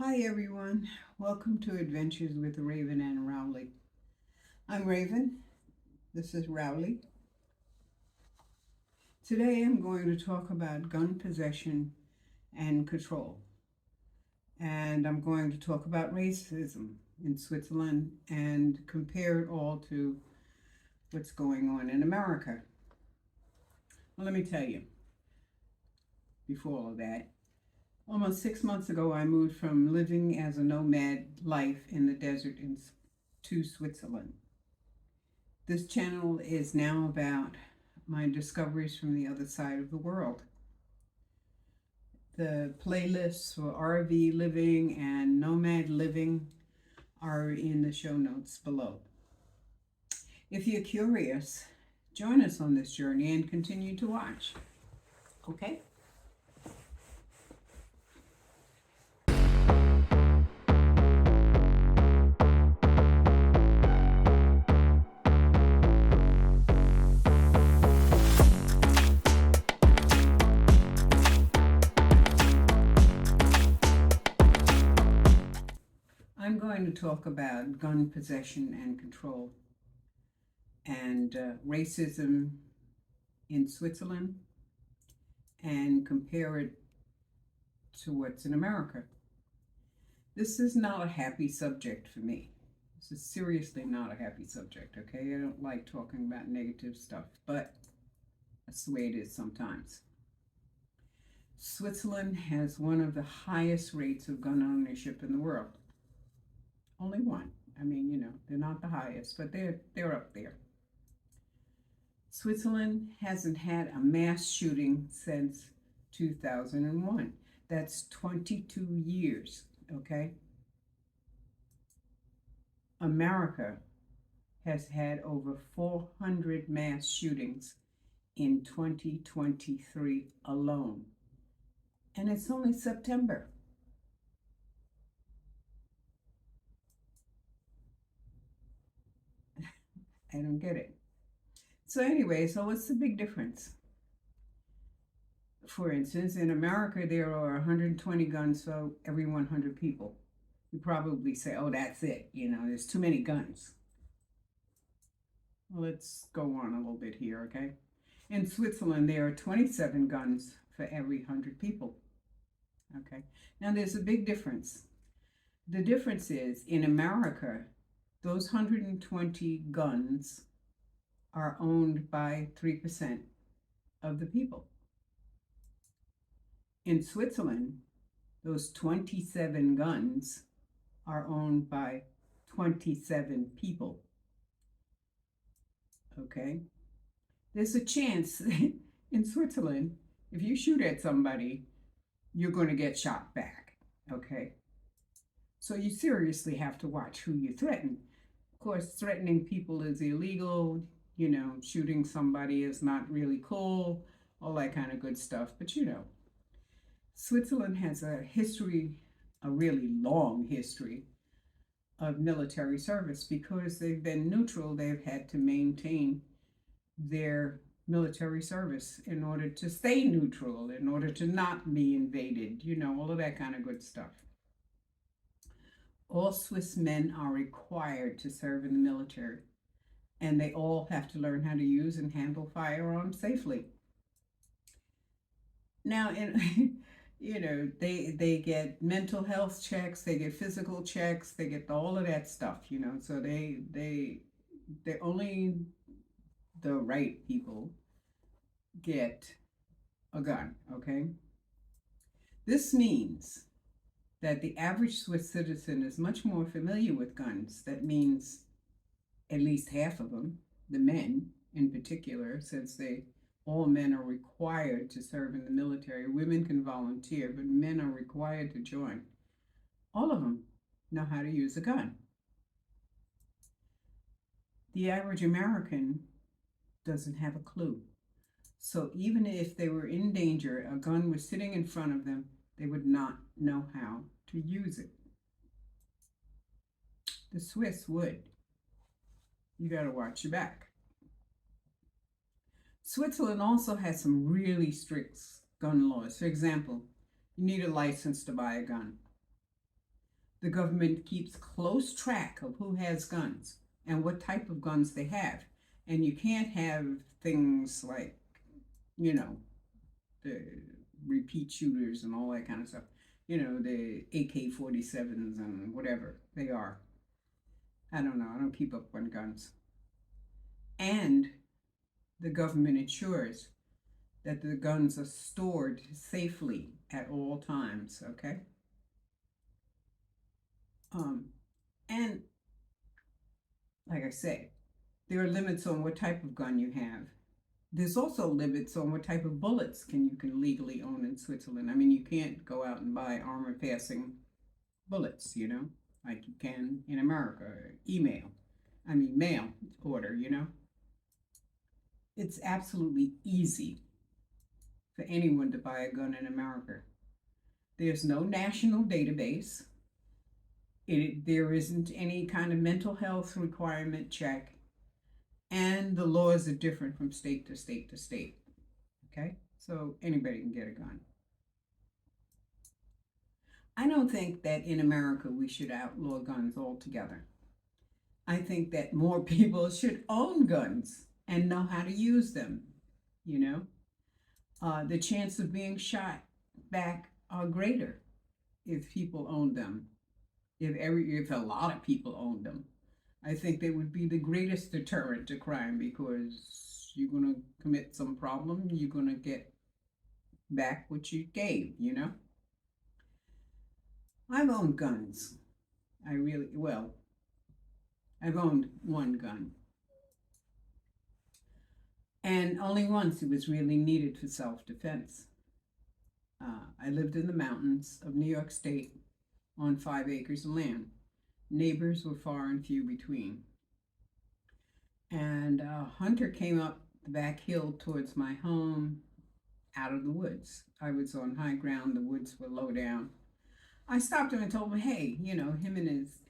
Hi everyone, welcome to Adventures with Raven and Rowley. I'm Raven, this is Rowley. Today I'm going to talk about gun possession and control. And I'm going to talk about racism in Switzerland and compare it all to what's going on in America. Well, let me tell you, before all of that, almost 6 months ago, I moved from living as a nomad life in the desert to Switzerland. This channel is now about my discoveries from the other side of the world. The playlists for RV living and nomad living are in the show notes below. If you're curious, join us on this journey and continue to watch. Okay? I'm going to talk about gun possession and control and racism in Switzerland and compare it to what's in America. This is not a happy subject for me. This is seriously not a happy subject, okay? I don't like talking about negative stuff, but that's the way it is sometimes. Switzerland has one of the highest rates of gun ownership in the world. Only one. I mean, you know, they're not the highest, but they're up there. Switzerland hasn't had a mass shooting since 2001. That's 22 years, okay? America has had over 400 mass shootings in 2023 alone. And it's only September. I don't get it. So anyway, so what's the big difference? For instance, in America, there are 120 guns for every 100 people. You probably say, oh, that's it. You know, there's too many guns. Well, let's go on a little bit here, okay? In Switzerland, there are 27 guns for every 100 people. Okay. Now, there's a big difference. The difference is, in America, those 120 guns are owned by 3% of the people. In Switzerland, those 27 guns are owned by 27 people. Okay? There's a chance in Switzerland, if you shoot at somebody, you're going to get shot back. Okay? So you seriously have to watch who you threaten. Of course, threatening people is illegal. You know, shooting somebody is not really cool, all that kind of good stuff. But you know, Switzerland has a history, a really long history of military service. Because they've been neutral, they've had to maintain their military service in order to stay neutral, in order to not be invaded, you know, all of that kind of good stuff. All Swiss men are required to serve in the military, and they all have to learn how to use and handle firearms safely. Now, you know, they get mental health checks, they get physical checks, they get all of that stuff, you know. So they only the right people get a gun, okay? This means that the average Swiss citizen is much more familiar with guns. That means at least half of them, the men in particular, since all men are required to serve in the military. Women can volunteer, but men are required to join. All of them know how to use a gun. The average American doesn't have a clue. So even if they were in danger, a gun was sitting in front of them, they would not know how to use it. The Swiss would. You got to watch your back. Switzerland also has some really strict gun laws. For example, you need a license to buy a gun. The government keeps close track of who has guns and what type of guns they have. And you can't have things like, you know, the repeat shooters and all that kind of stuff. You know, the AK-47s and whatever they are. I don't know. I don't keep up on guns. And the government ensures that the guns are stored safely at all times, okay? And like I said, there are limits on what type of gun you have. There's also limits on what type of bullets you can legally own in Switzerland. I mean, you can't go out and buy armor-piercing bullets, you know, like you can in America, mail order, you know. It's absolutely easy for anyone to buy a gun in America. There's no national database. There isn't any kind of mental health requirement check. And the laws are different from state to state to state. Okay? So anybody can get a gun. I don't think that in America we should outlaw guns altogether. I think that more people should own guns and know how to use them, you know? The chance of being shot back are greater if people own them. If a lot of people owned them, I think they would be the greatest deterrent to crime, because you're going to commit some problem, you're going to get back what you gave, you know? I've owned guns. I've owned one gun. And only once it was really needed for self-defense. I lived in the mountains of New York State on 5 acres of land. Neighbors were far and few between. And a hunter came up the back hill towards my home out of the woods. I was on high ground, the woods were low down. I stopped him and told him, hey, you know, him and his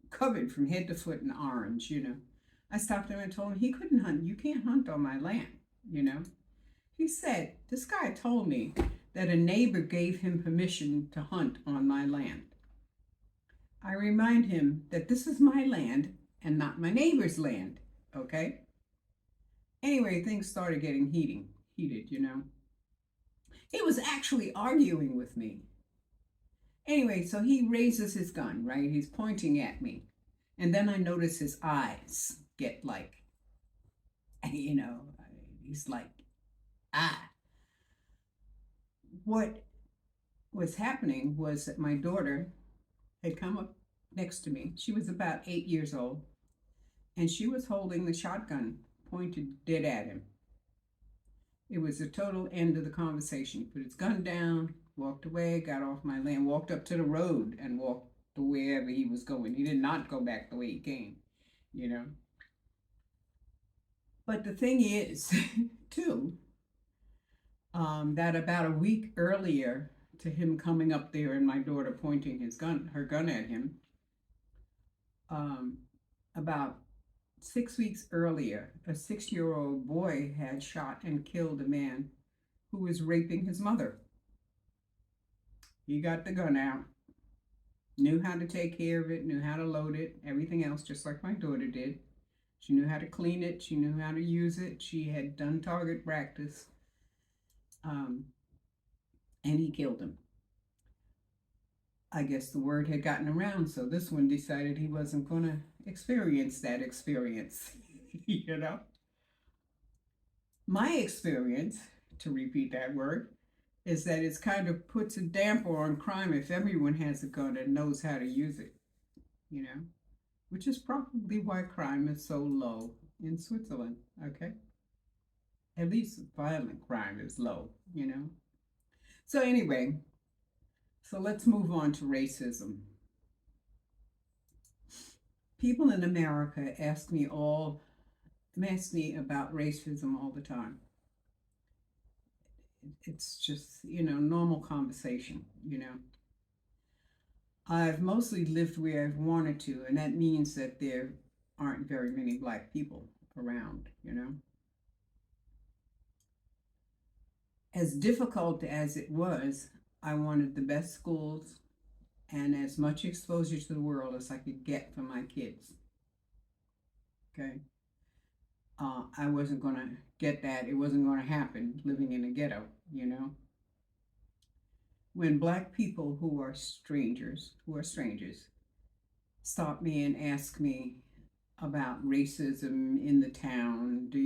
covered from head to foot in orange, you know. I stopped him and told him he couldn't hunt. You can't hunt on my land, you know. He said, this guy told me that a neighbor gave him permission to hunt on my land. I remind him that this is my land and not my neighbor's land, okay? Anyway, things started getting heated, you know. He was actually arguing with me. Anyway, so he raises his gun, right? He's pointing at me. And then I notice his eyes get like, you know, he's like, ah. What was happening was that my daughter had come up next to me. She was about 8 years old, and she was holding the shotgun pointed dead at him. It was a total end of the conversation. He put his gun down, walked away, got off my land, walked up to the road and walked to wherever he was going. He did not go back the way he came, you know. But the thing is, too, that about a week earlier to him coming up there and my daughter pointing her gun at him, about 6 weeks earlier, a 6-year-old boy had shot and killed a man who was raping his mother. He got the gun out, knew how to take care of it, knew how to load it, everything else, just like my daughter did. She knew how to clean it. She knew how to use it. She had done target practice. And he killed him. I guess the word had gotten around, so this one decided he wasn't going to experience that experience, you know? My experience, to repeat that word, is that it kind of puts a damper on crime if everyone has a gun and knows how to use it, you know? Which is probably why crime is so low in Switzerland, okay? At least violent crime is low, you know? So anyway, so let's move on to racism. People in America ask me about racism all the time. It's just, you know, normal conversation, you know. I've mostly lived where I've wanted to, and that means that there aren't very many Black people around, you know. As difficult as it was, I wanted the best schools, and as much exposure to the world as I could get for my kids. Okay? I wasn't going to get that. It wasn't going to happen living in a ghetto, you know? When black people who are strangers, stop me and ask me about racism in the town, do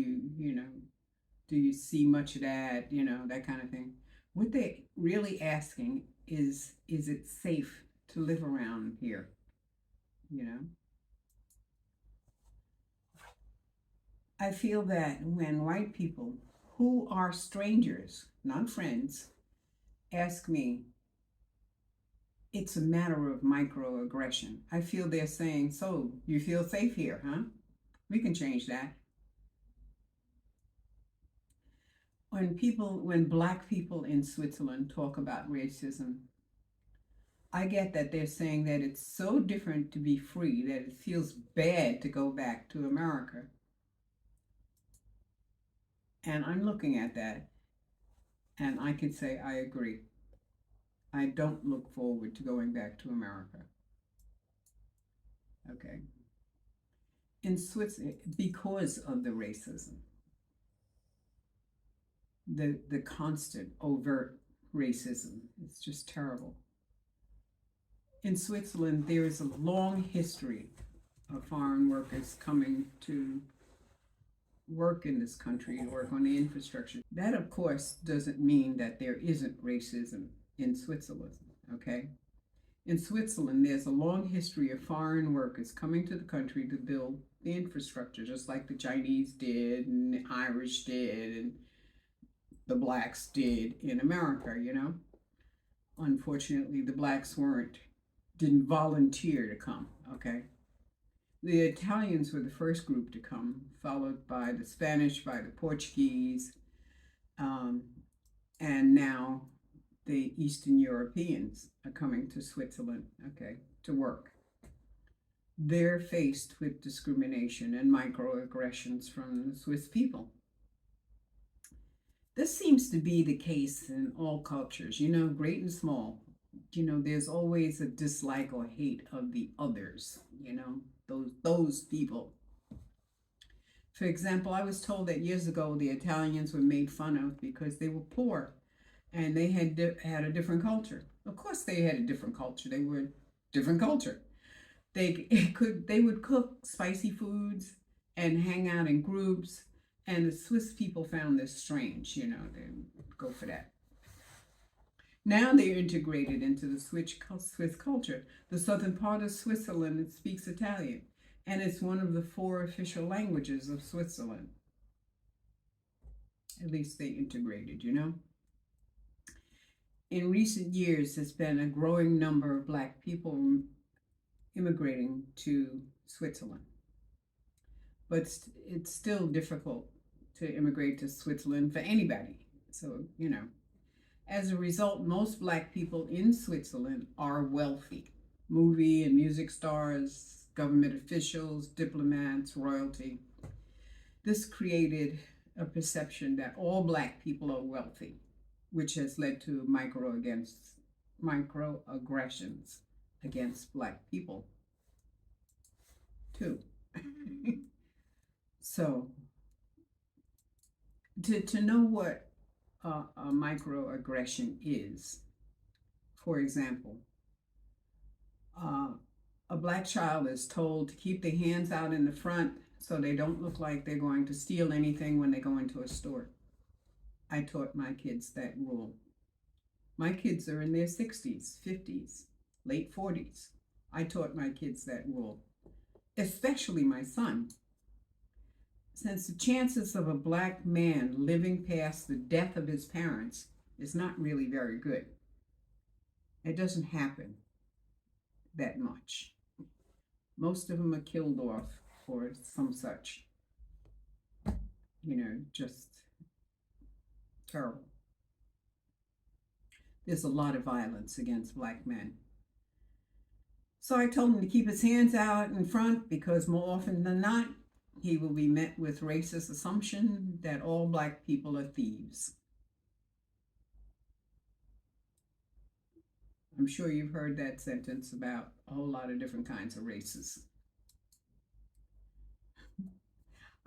you see much of that, that kind of thing. What they're really asking is it safe to live around here, I feel that when white people who are strangers, not friends, ask me, it's a matter of microaggression. I feel they're saying, so you feel safe here, huh? We can change that. When black people in Switzerland talk about racism, I get that they're saying that it's so different to be free that it feels bad to go back to America. And I'm looking at that, and I can say I agree. I don't look forward to going back to America. Okay. In Switzerland, because of the racism, the constant overt racism, it's just terrible. In Switzerland, there is a long history of foreign workers coming to work in this country, to work on the infrastructure. That, of course, doesn't mean that there isn't racism in Switzerland, okay? In Switzerland, there's a long history of foreign workers coming to the country to build the infrastructure, just like the Chinese did, and the Irish did, and the blacks did in America, Unfortunately, the blacks didn't volunteer to come, okay? The Italians were the first group to come, followed by the Spanish, by the Portuguese, and now the Eastern Europeans are coming to Switzerland, okay, to work. They're faced with discrimination and microaggressions from the Swiss people. This seems to be the case in all cultures, great and small. There's always a dislike or hate of the others, those people. For example, I was told that years ago the Italians were made fun of because they were poor and they had a different culture. Of course they had a different culture. They were a different culture. They would cook spicy foods and hang out in groups, and the Swiss people found this strange, they go for that. Now they're integrated into the Swiss culture. The southern part of Switzerland speaks Italian, and it's one of the 4 official languages of Switzerland. At least they integrated, In recent years, there's been a growing number of black people immigrating to Switzerland. But it's still difficult to immigrate to Switzerland for anybody. So, As a result, most black people in Switzerland are wealthy. Movie and music stars, government officials, diplomats, royalty. This created a perception that all black people are wealthy, which has led to microaggressions against black people, too. So, to know what a microaggression is, for example, a black child is told to keep their hands out in the front so they don't look like they're going to steal anything when they go into a store. I taught my kids that rule. My kids are in their 60s, 50s, late 40s. I taught my kids that rule, especially my son. Since the chances of a black man living past the death of his parents is not really very good. It doesn't happen that much. Most of them are killed off or some such. Just terrible. There's a lot of violence against black men. So I told him to keep his hands out in front because more often than not, he will be met with racist assumption that all black people are thieves. I'm sure you've heard that sentence about a whole lot of different kinds of races.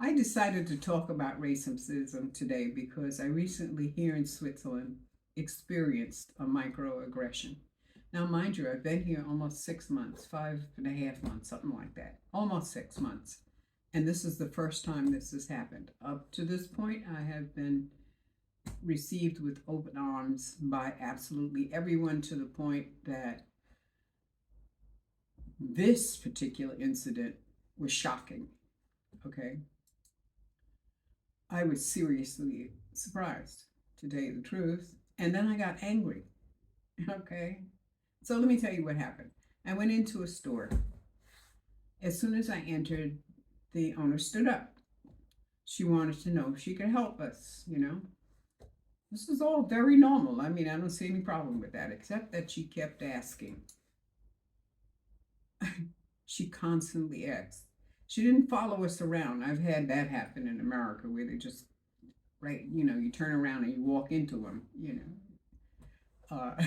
I decided to talk about racism today because I recently, here in Switzerland, experienced a microaggression. Now, mind you, I've been here almost 6 months, 5.5 months, something like that, almost 6 months. And this is the first time this has happened. Up to this point, I have been received with open arms by absolutely everyone, to the point that this particular incident was shocking, okay? I was seriously surprised, to tell you the truth. And then I got angry, okay? So let me tell you what happened. I went into a store. As soon as I entered, the owner stood up. She wanted to know if she could help us, you know. This is all very normal. I mean, I don't see any problem with that, except that she kept asking. She constantly asked. She didn't follow us around. I've had that happen in America, where they just, right, you know, you turn around and you walk into them, you know,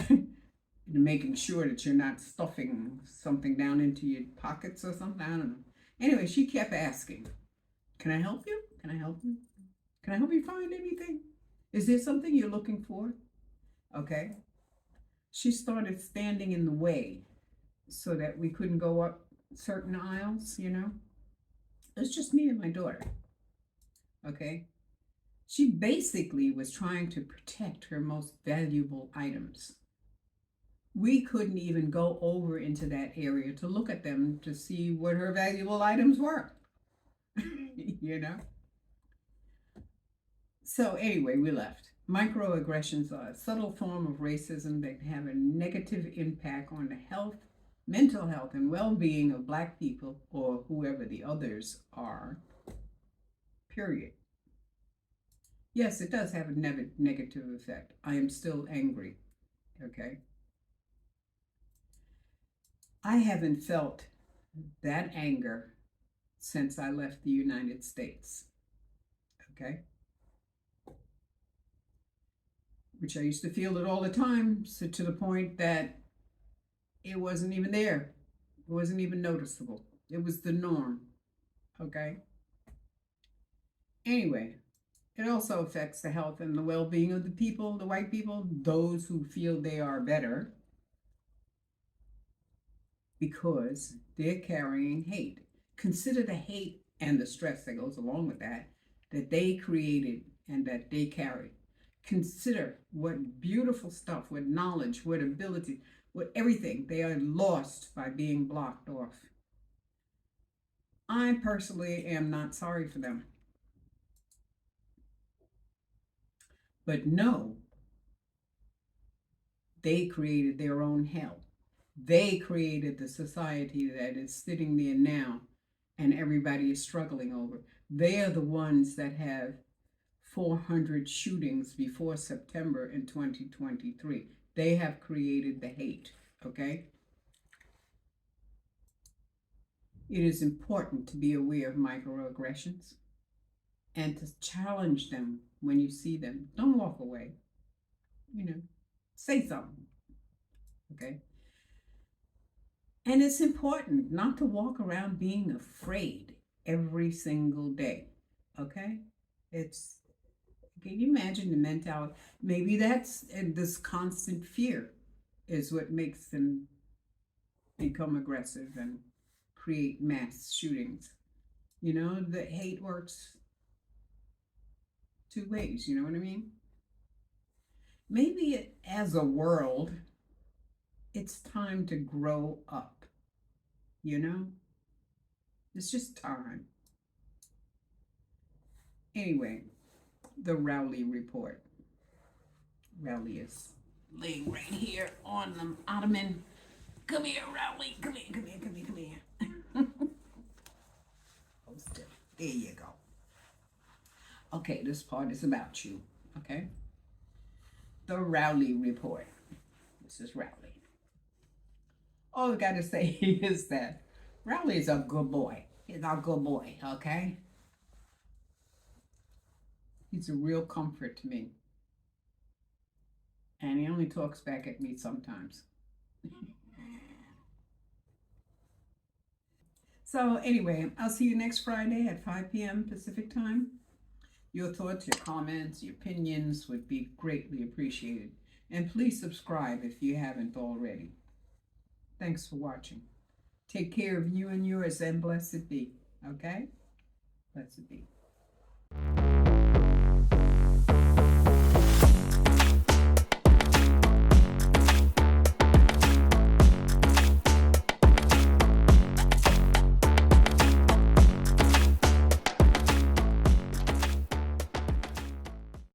making sure that you're not stuffing something down into your pockets or something. I don't know. Anyway, she kept asking, can I help you? Can I help you? Can I help you find anything? Is there something you're looking for? Okay. She started standing in the way so that we couldn't go up certain aisles, you know. It's just me and my daughter. Okay. She basically was trying to protect her most valuable items. We couldn't even go over into that area to look at them to see what her valuable items were. You know? So anyway, we left. Microaggressions are a subtle form of racism that have a negative impact on the health, mental health, and well-being of Black people, or whoever the others are, period. Yes, it does have a negative effect. I am still angry, okay? I haven't felt that anger since I left the United States, okay? Which I used to feel it all the time, so to the point that it wasn't even there. It wasn't even noticeable. It was the norm, okay? Anyway, it also affects the health and the well-being of the people, the white people, those who feel they are better, because they're carrying hate. Consider the hate and the stress that goes along with that they created and that they carry. Consider what beautiful stuff, what knowledge, what ability, what everything they are lost by being blocked off. I personally am not sorry for them. But no, they created their own hell. They created the society that is sitting there now and everybody is struggling over. They are the ones that have 400 shootings before September in 2023. They have created the hate, okay? It is important to be aware of microaggressions and to challenge them when you see them. Don't walk away. You know, say something, okay? And it's important not to walk around being afraid every single day, okay? Can you imagine the mentality? Maybe that's this constant fear is what makes them become aggressive and create mass shootings. You know, the hate works two ways, you know what I mean? Maybe as a world, it's time to grow up, you know? It's just time. Anyway, the Rowley report. Rowley is laying right here on the ottoman. Come here, Rowley. Come here, come here, come here, come here. Oh, still. There you go. Okay, this part is about you, okay? The Rowley report. This is Rowley. All I gotta say is that Rowley is a good boy. He's a good boy, okay? He's a real comfort to me. And he only talks back at me sometimes. So anyway, I'll see you next Friday at 5 p.m. Pacific time. Your thoughts, your comments, your opinions would be greatly appreciated. And please subscribe if you haven't already. Thanks for watching. Take care of you and yours, and blessed be. Okay? Blessed be.